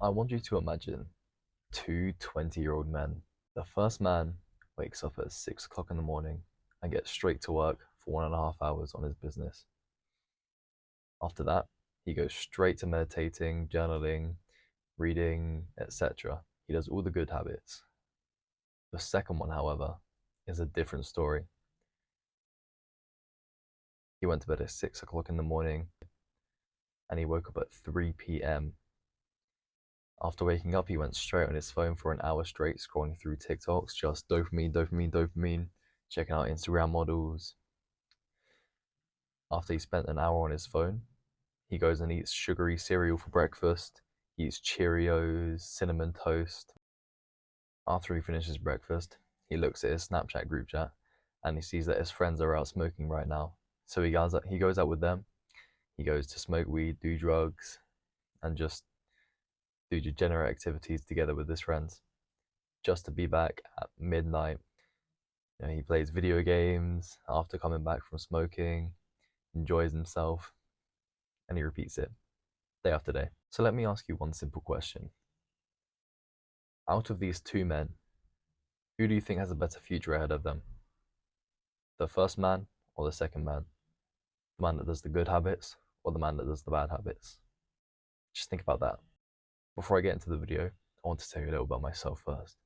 I want you to imagine two 20-year-old men. The first man wakes up at 6 o'clock in the morning and gets straight to work for 1.5 hours on his business. After that, he goes straight to meditating, journaling, reading, etc. He does all the good habits. The second one, however, is a different story. He went to bed at 6 o'clock in the morning and he woke up at 3 p.m. After waking up, he went straight on his phone for an hour straight, scrolling through TikToks, just dopamine, dopamine, dopamine, checking out Instagram models. After he spent an hour on his phone, he goes and eats sugary cereal for breakfast. He eats Cheerios, cinnamon toast. After he finishes breakfast, he looks at his Snapchat group chat and he sees that his friends are out smoking right now. So he goes out with them. He goes to smoke weed, do drugs, and just do degenerate activities together with his friends, just to be back at midnight. He plays video games after coming back from smoking, enjoys himself, and he repeats it day after day. So let me ask you one simple question. Out of these two men, who do you think has a better future ahead of them? The first man or the second man? The man that does the good habits or the man that does the bad habits? Just think about that. Before I get into the video, I want to tell you a little about myself first.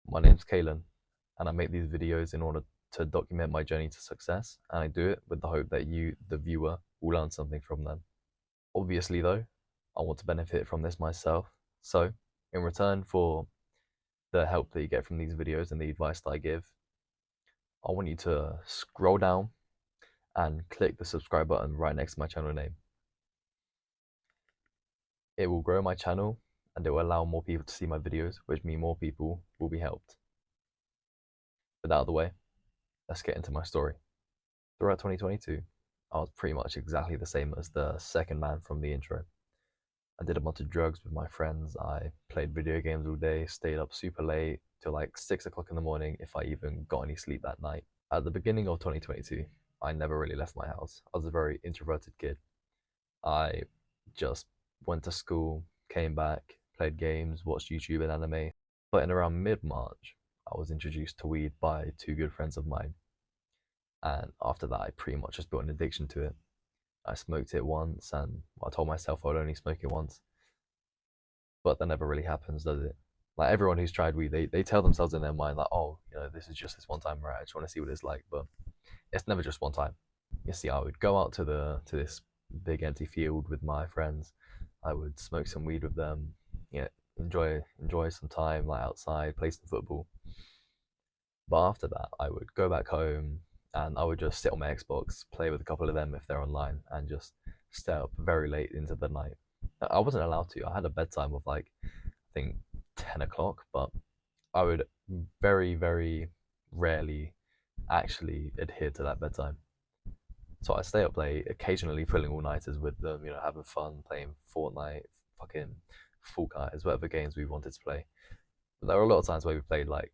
My name's Kalen, and I make these videos in order to document my journey to success, and I do it with the hope that you, the viewer, will learn something from them. Obviously, though, I want to benefit from this myself, so in return for the help that you get from these videos and the advice that I give, I want you to scroll down and click the subscribe button right next to my channel name. It will grow my channel and it will allow more people to see my videos, which means more people will be helped. With that out of the way, let's get into my story. Throughout 2022, I was pretty much exactly the same as the second man from the intro. I did a bunch of drugs with my friends. I played video games all day, stayed up super late till like 6 o'clock in the morning if I even got any sleep that night. At the beginning of 2022, I never really left my house. I was a very introverted kid. I just went to school, came back, played games, watched YouTube and anime. But in around mid-March, I was introduced to weed by two good friends of mine. And after that, I pretty much just built an addiction to it. I smoked it once and I told myself I would only smoke it once. But that never really happens, does it? Like everyone who's tried weed, they tell themselves in their mind, like, oh, this is just this one time, right? I just want to see what it's like. But it's never just one time. You see, I would go out to this big empty field with my friends. I would smoke some weed with them, enjoy some time like outside, play some football. But after that, I would go back home and I would just sit on my Xbox, play with a couple of them if they're online, and just stay up very late into the night. I wasn't allowed to. I had a bedtime of like, I think 10 o'clock, but I would very, very rarely actually adhere to that bedtime. So I stay up late, occasionally pulling all nighters with them, having fun, playing Fortnite, fucking Fall Guys, whatever games we wanted to play. But there were a lot of times where we played like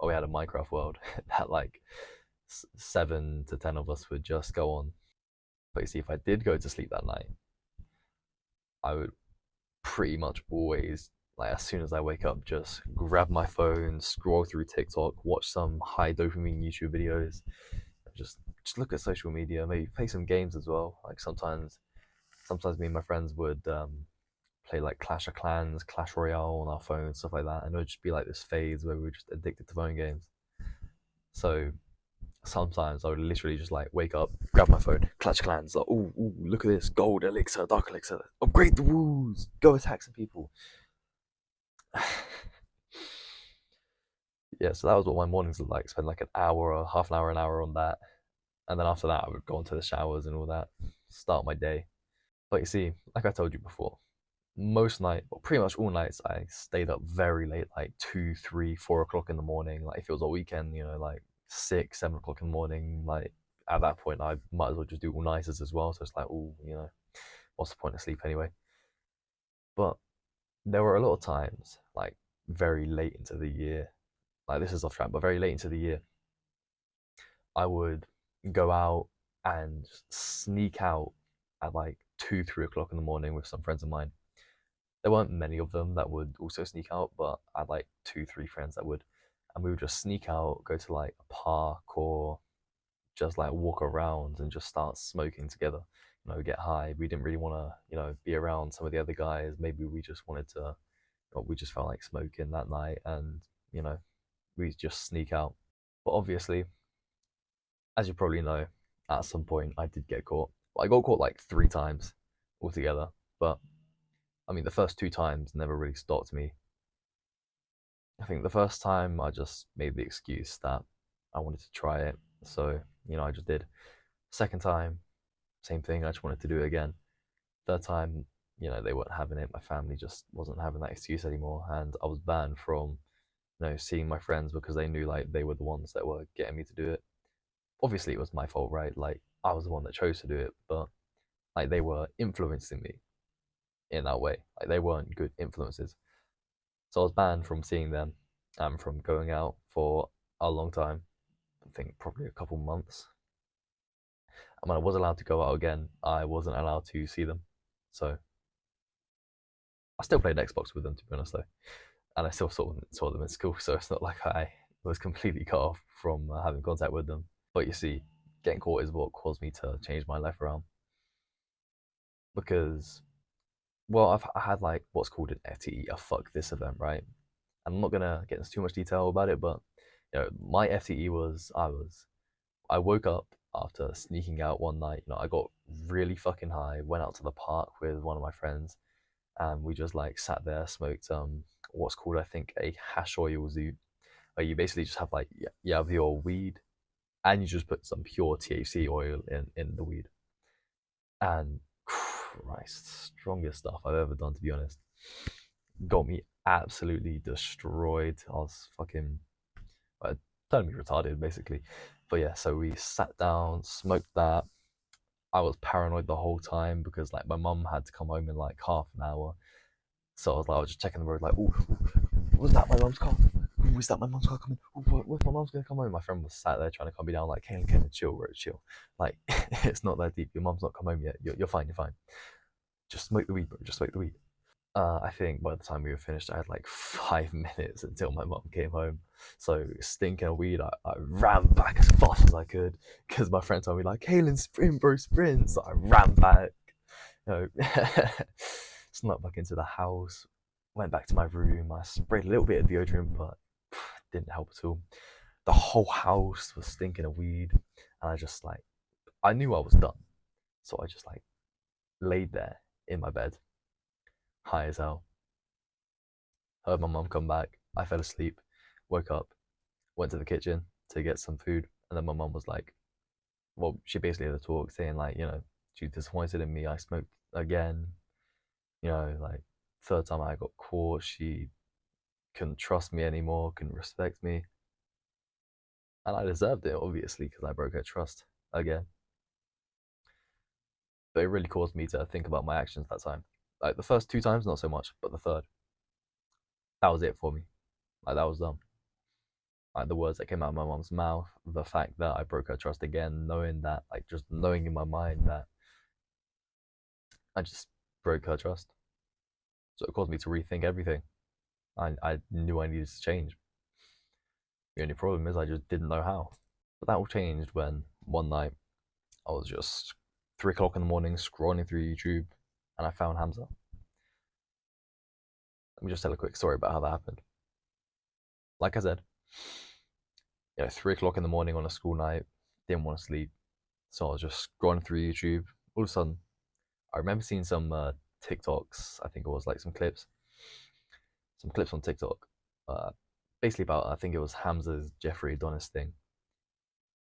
we had a Minecraft world that like 7 to 10 of us would just go on. But you see, if I did go to sleep that night, I would pretty much always, like as soon as I wake up, just grab my phone, scroll through TikTok, watch some high dopamine YouTube videos, just look at social media, maybe play some games as well. Like sometimes me and my friends would play like Clash of Clans, Clash Royale on our phones, stuff like that, and it would just be like this phase where we were just addicted to phone games. So sometimes I would literally just like wake up, grab my phone, Clash of Clans, like, ooh, look at this, gold elixir, dark elixir, upgrade the woos, go attack some people. Yeah, so that was what my mornings looked like. Spend like an hour or half an hour, an hour on that, and then after that I would go into the showers and all that, start my day. But you see, like I told you before, most night, or pretty much all nights, I stayed up very late, like 2, 3, 4 o'clock in the morning. Like if it was a weekend, like 6, 7 o'clock in the morning. Like at that point, I might as well just do all nighters as well. So it's like, oh, what's the point of sleep anyway? But there were a lot of times, like very late into the year, like this is off track, but very late into the year, I would go out and sneak out at like 2, 3 o'clock in the morning with some friends of mine. There weren't many of them that would also sneak out, but I had like 2, 3 friends that would, and we would just sneak out, go to like a park or just like walk around and just start smoking together. Get high. We didn't really want to, be around some of the other guys. Maybe we just wanted to, or we just felt like smoking that night, and you know, we just sneak out. But obviously, as you probably know, at some point I did get caught. I got caught like 3 times altogether, but I mean, the first 2 times never really stopped me. I think the first time I just made the excuse that I wanted to try it, so I just did. Second time, same thing. I just wanted to do it again. Third time, they weren't having it. My family just wasn't having that excuse anymore, and I was banned from, seeing my friends because they knew like they were the ones that were getting me to do it. Obviously, it was my fault, right? Like I was the one that chose to do it, but like they were influencing me in that way. Like they weren't good influences. So I was banned from seeing them and from going out for a long time. I think probably a couple months. And when I was allowed to go out again, I wasn't allowed to see them. So I still played Xbox with them, to be honest, though. And I still saw them in school, so it's not like I was completely cut off from having contact with them. But you see, getting caught is what caused me to change my life around. Because, well, I had like what's called an FTE, a fuck this event, right? And I'm not gonna get into too much detail about it, but my FTE was I woke up after sneaking out one night. I got really fucking high, went out to the park with one of my friends, and we just like sat there, smoked what's called, I think, a hash oil zoot, where you basically just have like you have your weed and you just put some pure THC oil in the weed. And Christ, strongest stuff I've ever done, to be honest. Got me absolutely destroyed. I was fucking turned me retarded, basically. But yeah, so we sat down, smoked that. I was paranoid the whole time because like my mum had to come home in like half an hour. So I was just checking the road, like, oh, was that my mum's car? Ooh, is that my mum's car coming? Ooh, what if my mum's gonna come home? My friend was sat there trying to calm me down, like, Kaylin, chill, bro, chill. Like, it's not that deep. Your mum's not come home yet. You're fine. You're fine. Just smoke the weed, bro. Just smoke the weed. I think by the time we were finished, I had like 5 minutes until my mum came home. So stinking of weed, I ran back as fast as I could because my friend told me like, Kaylin, sprint, bro, sprint. So I ran back, you know, snuck back into the house, went back to my room. I sprayed a little bit of deodorant, but didn't help at all. The whole house was stinking of weed, and I knew I was done. So I just like laid there in my bed, high as hell. Heard my mum come back. I fell asleep, woke up, went to the kitchen to get some food, and then my mum was like, well, she basically had a talk saying like, she's disappointed in me. I smoked again, like third time I got caught. She couldn't trust me anymore, couldn't respect me, and I deserved it obviously because I broke her trust again. But it really caused me to think about my actions that time. Like the first 2 times, not so much, but the third, that was it for me. Like that was done. Like the words that came out of my mom's mouth, the fact that I broke her trust again, knowing that, like just knowing in my mind that I just broke her trust. So it caused me to rethink everything. I knew I needed to change. The only problem is I just didn't know how. But that all changed when one night I was just 3 o'clock in the morning scrolling through YouTube and I found Hamza. Let me just tell a quick story about how that happened. Like I said, 3 o'clock in the morning on a school night, didn't want to sleep. So I was just scrolling through YouTube. All of a sudden, I remember seeing some TikToks. I think it was like some clips on TikTok, basically about, I think it was Hamza's Jeffrey Adonis thing.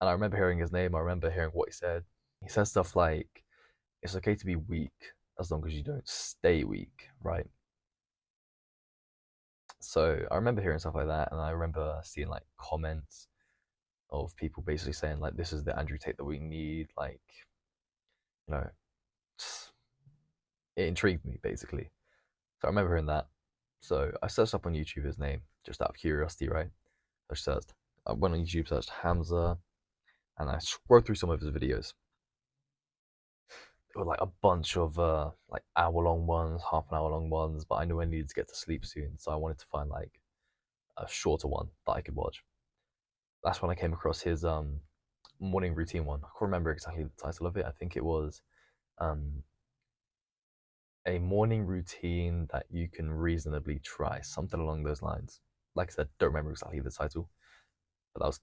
And I remember hearing his name. I remember hearing what he said. He said stuff like, "It's okay to be weak as long as you don't stay weak," right? So I remember hearing stuff like that, and I remember seeing like comments of people basically saying like, "This is the Andrew Tate that we need." Like, you know, it intrigued me basically. So I remember hearing that. So I searched up on YouTube his name just out of curiosity, right? I went on YouTube, searched Hamza, and I scrolled through some of his videos. were like a bunch of like hour-long ones, half an hour-long ones, but I knew I needed to get to sleep soon, so I wanted to find like a shorter one that I could watch. That's when I came across his morning routine one. I can't remember exactly the title of it. I think it was um a morning routine that you can reasonably try, something along those lines. Like I said, don't remember exactly the title, but that was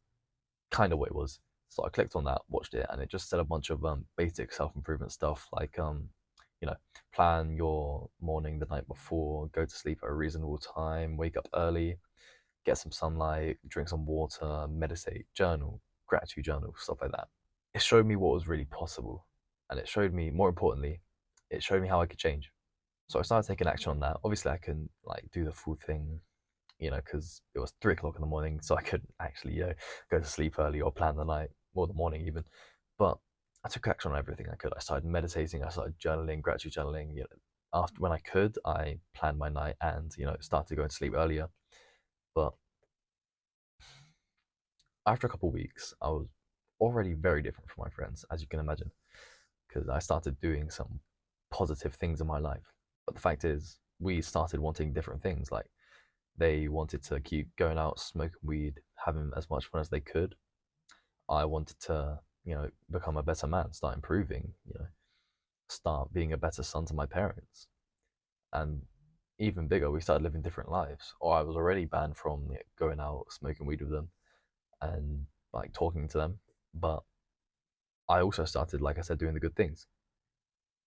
kind of what it was. So I clicked on that, watched it, and it just said a bunch of basic self improvement stuff like you know, plan your morning the night before, go to sleep at a reasonable time, wake up early, get some sunlight, drink some water, meditate, journal, gratitude journal, stuff like that. It showed me what was really possible, and it showed me, more importantly, it showed me how I could change. So I started taking action on that. Obviously, I couldn't like do the full thing, because it was 3 o'clock in the morning, so I couldn't actually, go to sleep early or plan the night or the morning even. But I took action on everything I could. I started meditating. I started journaling, gratitude journaling. After when I could, I planned my night and started going to sleep earlier. But after a couple of weeks, I was already very different from my friends, as you can imagine, because I started doing some positive things in my life. But the fact is, we started wanting different things. Like they wanted to keep going out, smoking weed, having as much fun as they could. I wanted to, become a better man, start improving, start being a better son to my parents. And even bigger, we started living different lives. Or I was already banned from going out, smoking weed with them and like talking to them. But I also started, like I said, doing the good things.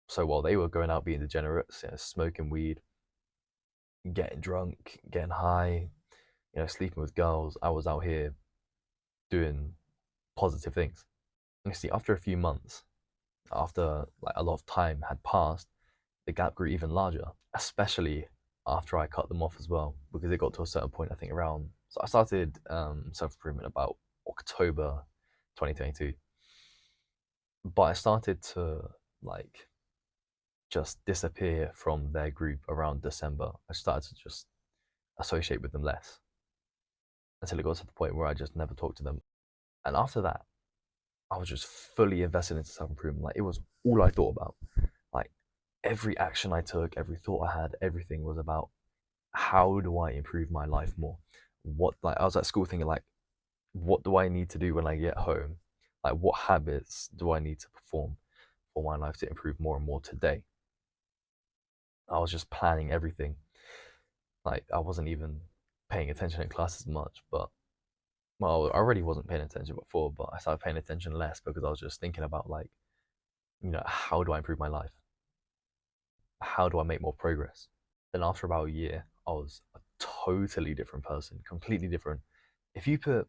So while they were going out being degenerates, smoking weed, getting drunk, getting high, sleeping with girls, I was out here doing positive things. And you see, after a few months, after like a lot of time had passed, the gap grew even larger, especially after I cut them off as well, because it got to a certain point, I think around, so I started self improvement about October 2022, but I started to like just disappear from their group around December. I started to just associate with them less until it got to the point where I just never talked to them. And after that, I was just fully invested into self improvement. Like it was all I thought about. Like every action I took, every thought I had, everything was about how do I improve my life more? What, like I was at school thinking like, what do I need to do when I get home? Like what habits do I need to perform for my life to improve more and more today? I was just planning everything. Like I wasn't even paying attention in class as much, but well, I already wasn't paying attention before, but I started paying attention less because I was just thinking about like, how do I improve my life? How do I make more progress? Then after about a year, I was a totally different person, completely different. If you put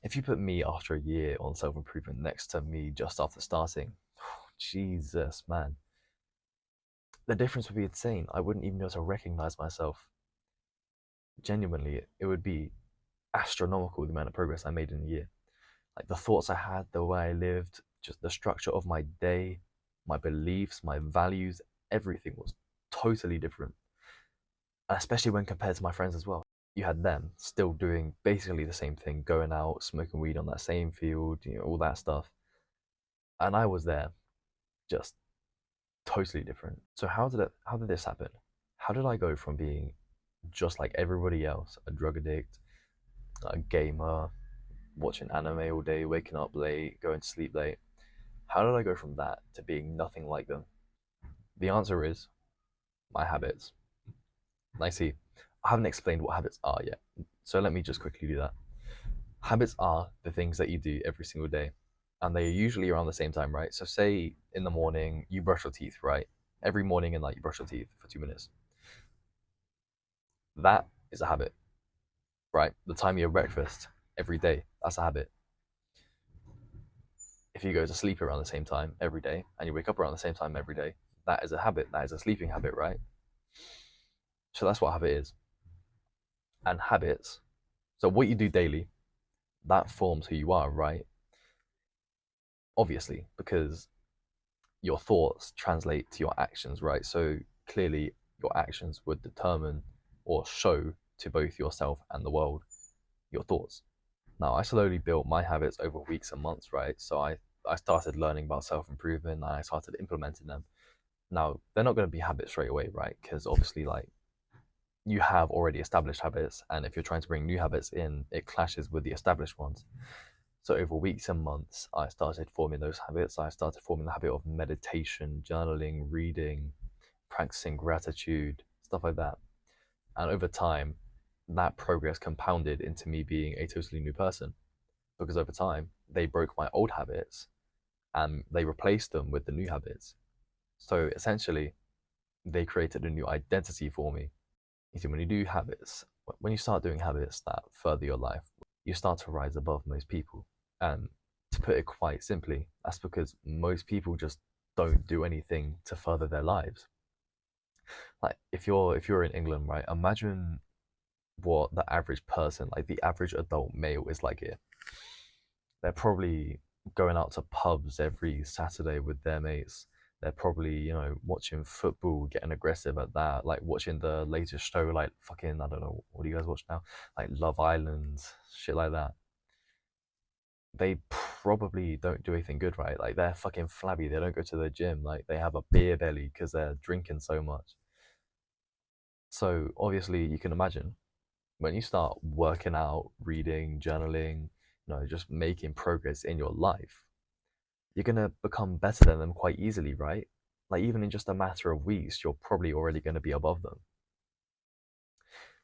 if you put me after a year on self improvement next to me just after starting, Jesus man, the difference would be insane. I wouldn't even be able to recognize myself. Genuinely, it would be astronomical the amount of progress I made in a year. Like the thoughts I had, the way I lived, just the structure of my day, my beliefs, my values, everything was totally different. And especially when compared to my friends as well. You had them still doing basically the same thing, going out, smoking weed on that same field, all that stuff. And I was there, just totally different. So how did this happen? How did I go from being just like everybody else, a drug addict, a gamer, watching anime all day, waking up late, going to sleep late? How did I go from that to being nothing like them? The answer is my habits. I see. I haven't explained what habits are yet. So let me just quickly do that. Habits are the things that you do every single day. And they're usually around the same time, right? So say in the morning you brush your teeth, right? Every morning and night you brush your teeth for 2 minutes. That is a habit, right? The time you have breakfast every day, that's a habit. If you go to sleep around the same time every day and you wake up around the same time every day, that is a habit. That is a sleeping habit, right? So that's what habit is. And habits, so what you do daily, that forms who you are, right? Obviously, because your thoughts translate to your actions, right? So clearly, your actions would determine or show to both yourself and the world your thoughts. Now, I slowly built my habits over weeks and months, right? So I I started learning about self improvement and I started implementing them. Now they're not going to be habits straight away, right? Because obviously, like you have already established habits, and if you're trying to bring new habits in, it clashes with the established ones. So over weeks and months, I started forming those habits. I started forming the habit of meditation, journaling, reading, practicing gratitude, stuff like that. And over time, that progress compounded into me being a totally new person. Because over time, they broke my old habits and they replaced them with the new habits. So essentially, they created a new identity for me. You see, when you do habits, when you start doing habits that further your life, you start to rise above most people. And to put it quite simply, that's because most people just don't do anything to further their lives. Like if you're in England, right? Imagine what the average person, like the average adult male, is like here. They're probably going out to pubs every Saturday with their mates. They're probably, watching football, getting aggressive at that, like watching the latest show, like fucking, I don't know, what do you guys watch now? Like Love Island, shit like that. They probably don't do anything good, right? Like they're fucking flabby. They don't go to the gym. Like they have a beer belly because they're drinking so much. So obviously, you can imagine when you start working out, reading, journaling, just making progress in your life, you're gonna become better than them quite easily, right? Like even in just a matter of weeks, you're probably already gonna be above them.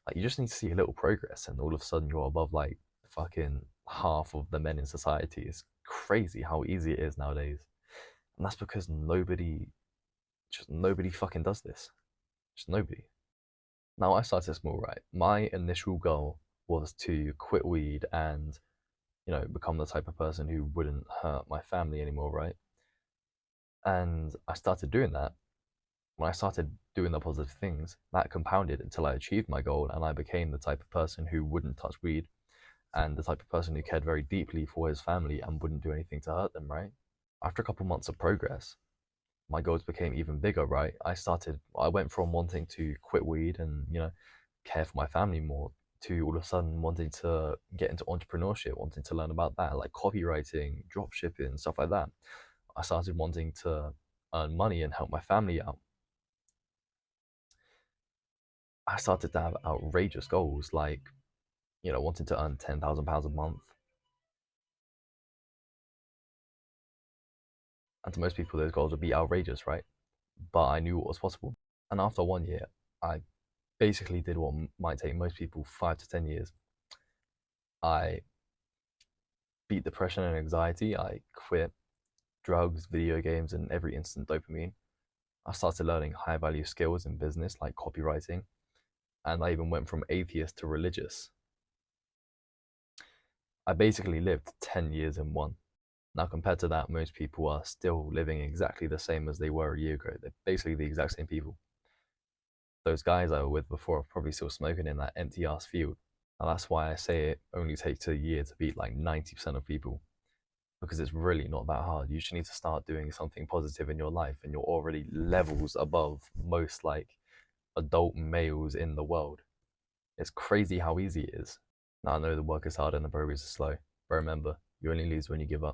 Like you just need to see a little progress, and all of a sudden you're above like fucking half of the men in society. It's crazy how easy it is nowadays, and that's because nobody fucking does this. Just nobody. Now I started small, right? My initial goal was to quit weed and become the type of person who wouldn't hurt my family anymore, right? And I started doing that. When I started doing the positive things, that compounded until I achieved my goal and I became the type of person who wouldn't touch weed and the type of person who cared very deeply for his family and wouldn't do anything to hurt them, right? After a couple months of progress, my goals became even bigger, right? I went from wanting to quit weed and, care for my family more to all of a sudden wanting to get into entrepreneurship, wanting to learn about that, like copywriting, drop shipping, stuff like that. I started wanting to earn money and help my family out. I started to have outrageous goals like, wanting to earn £10,000 a month. And to most people, those goals would be outrageous, right? But I knew what was possible. And after 1 year, I basically did what might take most people 5 to 10 years. I beat depression and anxiety. I quit drugs, video games, and every instant dopamine. I started learning high value skills in business like copywriting. And I even went from atheist to religious. I basically lived 10 years in one. Now, compared to that, most people are still living exactly the same as they were a year ago. They're basically the exact same people. Those guys I was with before are probably still smoking in that empty ass field. And that's why I say it only takes a year to beat like 90% of people, because it's really not that hard. You just need to start doing something positive in your life, and you're already levels above most like adult males in the world. It's crazy how easy it is. Now I know the work is hard and the progress is slow, but remember, you only lose when you give up.